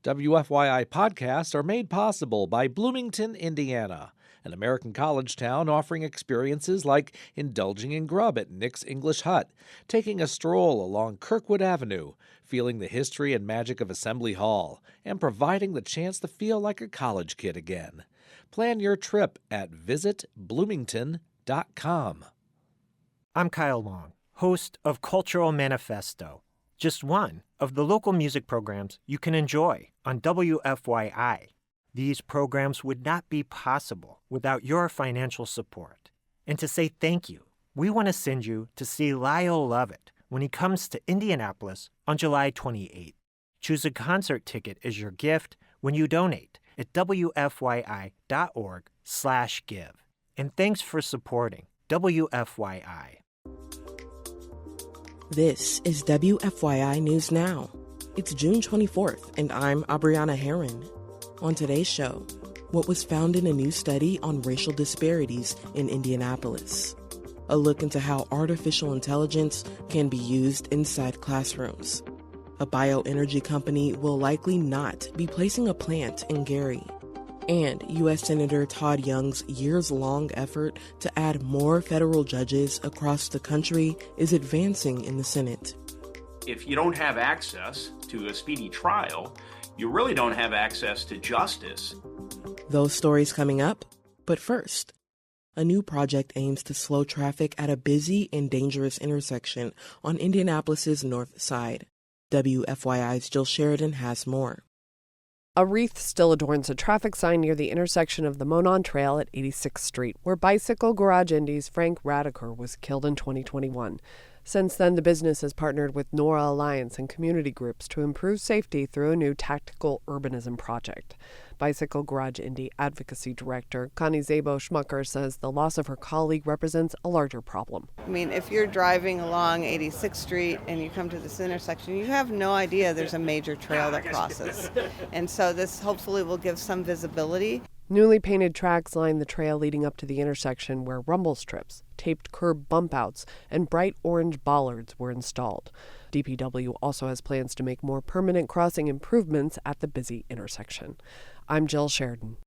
WFYI podcasts are made possible by Bloomington, Indiana, an American college town offering experiences like indulging in grub at Nick's English Hut, taking a stroll along Kirkwood Avenue, feeling the history and magic of Assembly Hall, and providing the chance to feel like a college kid again. Plan your trip at visitbloomington.com. I'm Kyle Long, host of Cultural Manifesto, just one of the local music programs you can enjoy on WFYI. These programs would not be possible without your financial support. And to say thank you, we want to send you to see Lyle Lovett when he comes to Indianapolis on July 28th. Choose a concert ticket as your gift when you donate at WFYI.org/give. And thanks for supporting WFYI. This is WFYI News Now. It's June 24th, and I'm Abriana Herron. On today's show, what was found in a new study on racial disparities in Indianapolis. A look into how artificial intelligence can be used inside classrooms. A bioenergy company will likely not be placing a plant in Gary. And U.S. Senator Todd Young's years-long effort to add more federal judges across the country is advancing in the Senate. If you don't have access to a speedy trial, you really don't have access to justice. Those stories coming up, but first, a new project aims to slow traffic at a busy and dangerous intersection on Indianapolis's north side. WFYI's Jill Sheridan has more. A wreath still adorns a traffic sign near the intersection of the Monon Trail at 86th Street, where Bicycle Garage Indy's Frank Radiker was killed in 2021. Since then, the business has partnered with Nora Alliance and community groups to improve safety through a new tactical urbanism project. Bicycle Garage Indy Advocacy Director Connie Szabo-Schmucker says the loss of her colleague represents a larger problem. I mean, if you're driving along 86th Street and you come to this intersection, you have no idea there's a major trail that crosses. And so this hopefully will give some visibility. Newly painted tracks line the trail leading up to the intersection where rumble strips, taped curb bump outs, and bright orange bollards were installed. DPW also has plans to make more permanent crossing improvements at the busy intersection. I'm Jill Sheridan.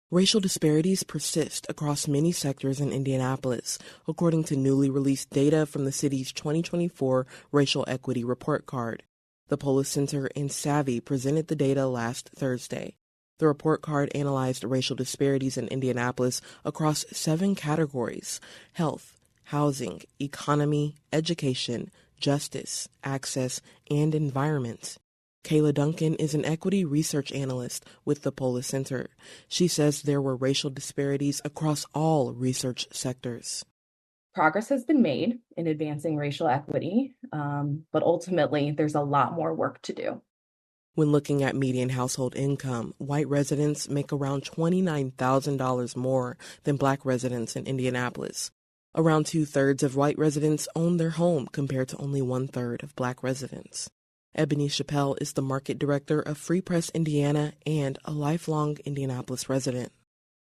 Racial disparities persist across many sectors in Indianapolis, according to newly released data from the city's 2024 Racial Equity Report Card. The Polis Center and Savvy presented the data last Thursday. The report card analyzed racial disparities in Indianapolis across 7 categories: health, housing, economy, education, justice, access, and environment. Kayla Duncan is an equity research analyst with the Polis Center. She says there were racial disparities across all research sectors. Progress has been made in advancing racial equity, but ultimately there's a lot more work to do. When looking at median household income, white residents make around $29,000 more than black residents in Indianapolis. Around 2/3 of white residents own their home compared to only 1/3 of black residents. Ebony Chappelle is the market director of Free Press Indiana and a lifelong Indianapolis resident.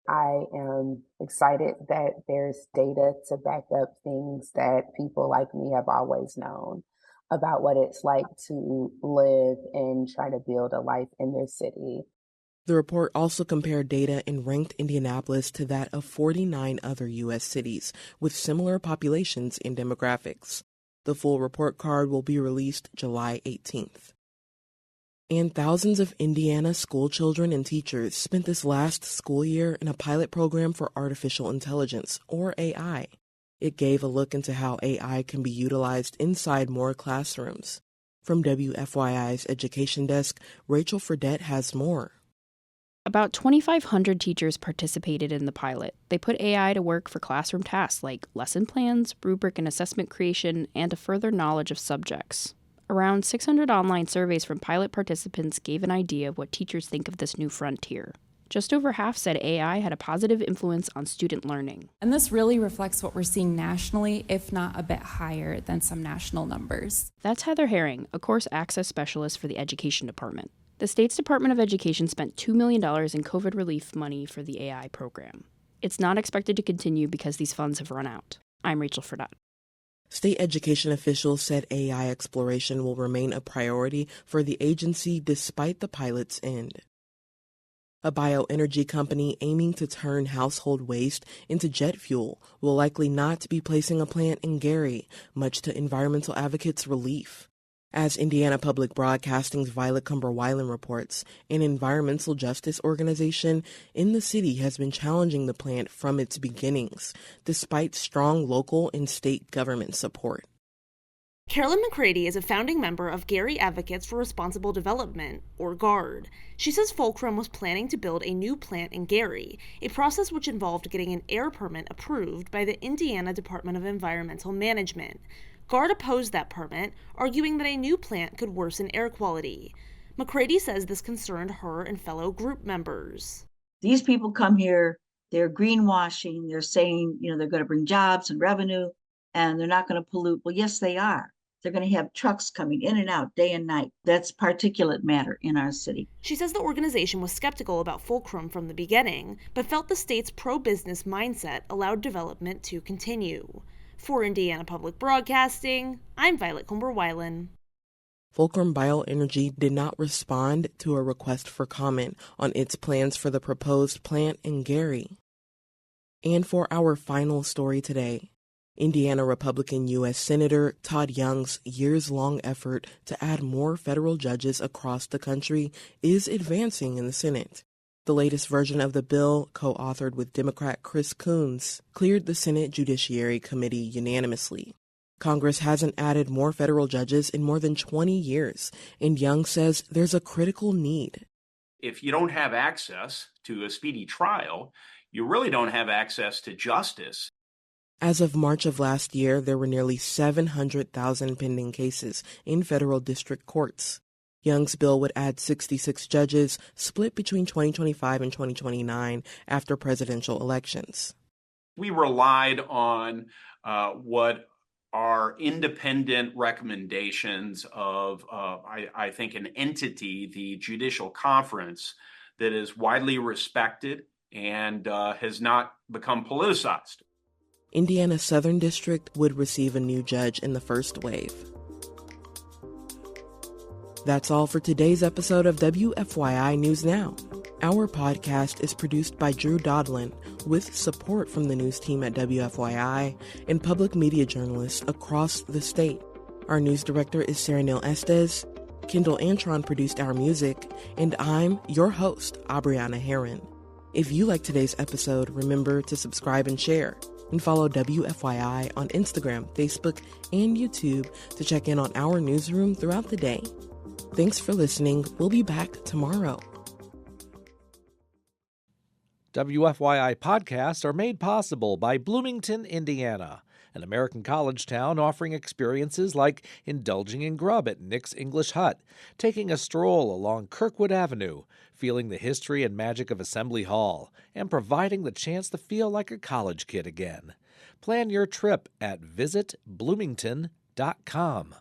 I am excited that there's data to back up things that people like me have always known about what it's like to live and try to build a life in their city. The report also compared data and ranked Indianapolis to that of 49 other U.S. cities with similar populations and demographics. The full report card will be released July 18th. And thousands of Indiana school children and teachers spent this last school year in a pilot program for artificial intelligence, or AI. It gave a look into how AI can be utilized inside more classrooms. From WFYI's Education Desk, Rachel Fredette has more. About 2,500 teachers participated in the pilot. They put AI to work for classroom tasks like lesson plans, rubric and assessment creation, and a further knowledge of subjects. Around 600 online surveys from pilot participants gave an idea of what teachers think of this new frontier. Just over half said AI had a positive influence on student learning. And this really reflects what we're seeing nationally, if not a bit higher than some national numbers. That's Heather Herring, a course access specialist for the Education Department. The state's Department of Education spent $2 million in COVID relief money for the AI program. It's not expected to continue because these funds have run out. I'm Rachel Fredette. State education officials said AI exploration will remain a priority for the agency despite the pilot's end. A bioenergy company aiming to turn household waste into jet fuel will likely not be placing a plant in Gary, much to environmental advocates' relief. As Indiana Public Broadcasting's Violet Cumber-Weiland reports, an environmental justice organization in the city has been challenging the plant from its beginnings, despite strong local and state government support. Carolyn McCready is a founding member of Gary Advocates for Responsible Development, or GARD. She says Fulcrum was planning to build a new plant in Gary, a process which involved getting an air permit approved by the Indiana Department of Environmental Management. GARD opposed that permit, arguing that a new plant could worsen air quality. McCready says this concerned her and fellow group members. These people come here, they're greenwashing, they're saying, they're going to bring jobs and revenue, and they're not going to pollute. Well, yes, they are. They're going to have trucks coming in and out day and night. That's particulate matter in our city. She says the organization was skeptical about Fulcrum from the beginning, but felt the state's pro-business mindset allowed development to continue. For Indiana Public Broadcasting, I'm Violet Cumber-Weiland. Fulcrum Bioenergy did not respond to a request for comment on its plans for the proposed plant in Gary. And for our final story today, Indiana Republican U.S. Senator Todd Young's years-long effort to add more federal judges across the country is advancing in the Senate. The latest version of the bill, co-authored with Democrat Chris Coons, cleared the Senate Judiciary Committee unanimously. Congress hasn't added more federal judges in more than 20 years, and Young says there's a critical need. If you don't have access to a speedy trial, you really don't have access to justice. As of March of last year, there were nearly 700,000 pending cases in federal district courts. Young's bill would add 66 judges, split between 2025 and 2029 after presidential elections. We relied on what are independent recommendations of, I think, an entity, the Judicial Conference, that is widely respected and has not become politicized. Indiana's Southern District would receive a new judge in the first wave. That's all for today's episode of WFYI News Now. Our podcast is produced by Drew Dodlin with support from the news team at WFYI and public media journalists across the state. Our news director is Sarah Neil Estes. Kendall Antron produced our music, and I'm your host, Abriana Heron. If you like today's episode, remember to subscribe and share. And follow WFYI on Instagram, Facebook, and YouTube to check in on our newsroom throughout the day. Thanks for listening. We'll be back tomorrow. WFYI podcasts are made possible by Bloomington, Indiana, an American college town offering experiences like indulging in grub at Nick's English Hut, taking a stroll along Kirkwood Avenue, feeling the history and magic of Assembly Hall, and providing the chance to feel like a college kid again. Plan your trip at visitbloomington.com.